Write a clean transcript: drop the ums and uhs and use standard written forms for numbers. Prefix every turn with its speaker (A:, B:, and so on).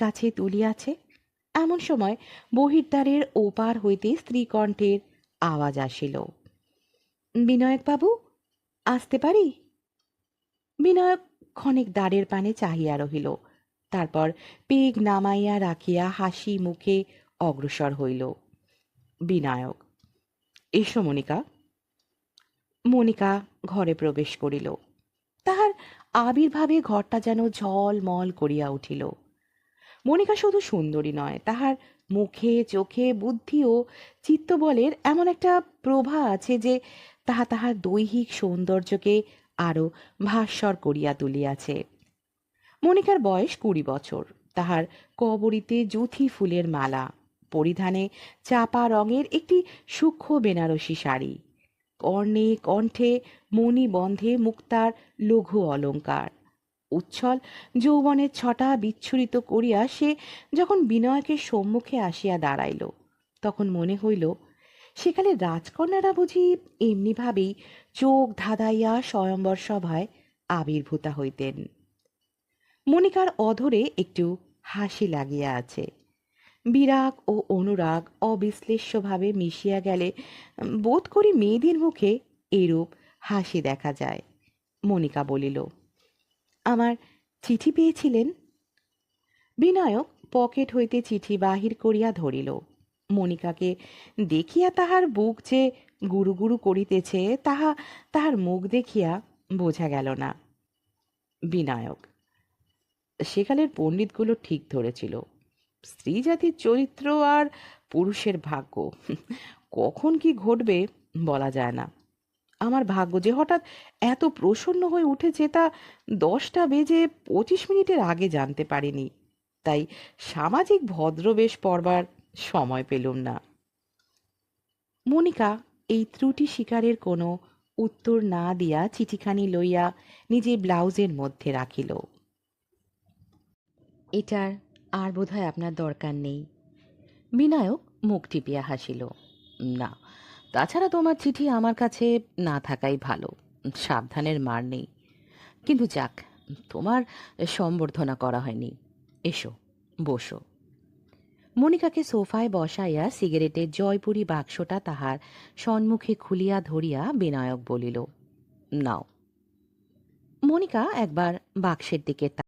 A: কাছে তুলিয়াছে। এমন সময় বহির্দ্বারের ওপার হইতে স্ত্রীকণ্ঠের আওয়াজ আসিল, বিনায়কবাবু, আসতে পারি? বিনায়ক ক্ষণিক দ্বারের পানে চাহিয়া রহিল, তারপর পেগ নামাইয়া রাখিয়া হাসি মুখে অগ্রসর হইল। বিনায়ক, এসো মনিকা। মনিকা ঘরে প্রবেশ করিল। তাহার আবির্ভাবে ঘরটা যেন ঝলমল করিয়া উঠিল। মনিকা শুধু সুন্দরী নয়, তাহার মুখে চোখে বুদ্ধি ও চিত্তবলের এমন একটা প্রভা আছে যে তাহা তাহার দৈহিক সৌন্দর্যকে আরো ভাস্বর করিয়া তুলিয়াছে। মনিকার বয়স 20 বছর। তাহার কবরীতে যুথি ফুলের মালা, পরিধানে চাপা রঙের একটি সূক্ষ্ম বেনারসি শাড়ি, কর্ণে কণ্ঠে মণিবন্ধে মুক্তার লঘু অলঙ্কার। উচ্ছল যৌবনের ছটা বিচ্ছুরিত করিয়া সে যখন বিনয়কের সম্মুখে আসিয়া দাঁড়াইল, তখন মনে হইল সেকালে রাজকন্যারা বুঝি এমনিভাবেই চোখ ধাঁধাইয়া স্বয়ম্বর সভায় আবির্ভূতা হইতেন। মনিকার অধরে একটু হাসি লাগিয়া আছে। বিরাগ ও অনুরাগ অবিশ্লেষ্যভাবে মিশিয়া গেলে বোধ করি মেয়েদের মুখে এরূপ হাসি দেখা যায়। মনিকা বলিল, আমার চিঠি পেয়েছিলেন? বিনায়ক পকেট হইতে চিঠি বাহির করিয়া ধরিল। মনিকাকে দেখিয়া তাহার বুক যে গুরু গুরু করিতেছে তাহা তাহার মুখ দেখিয়া বোঝা গেল না। বিনায়ক, সেকালের পণ্ডিতগুলো ঠিক ধরেছিল, স্ত্রী জাতির চরিত্র আর পুরুষের ভাগ্য কখন কি ঘটবে বলা যায় না। আমার ভাগ্য যে হঠাৎ এত প্রসন্ন হয়ে উঠেছে তা 10টা বেজে 25 মিনিটের আগে জানতে পারিনি। তাই সামাজিক ভদ্রবেশ পড়বার সময় পেলুম না। মনিকা এই ত্রুটি স্বীকারের কোনো উত্তর না দিয়া চিঠিখানি লইয়া নিজের ব্লাউজের মধ্যে রাখিল। এটার আর বোধহয় আপনার দরকার নেই। বিনায়ক মুখ টিপিয়া হাসিল, না, তাছাড়া তোমার চিঠি আমার কাছে না থাকাই ভালো, সাবধানের মার নেই। কিন্তু যাক, তোমার সম্বর্ধনা করা হয়নি। এসো, বসো। মনিকাকে সোফায় বসাইয়া সিগারেটের জয়পুরি বাক্সটা তাহার সম্মুখে খুলিয়া ধরিয়া বিনায়ক বলিল, নাও। মনিকা একবার বাক্সের দিকে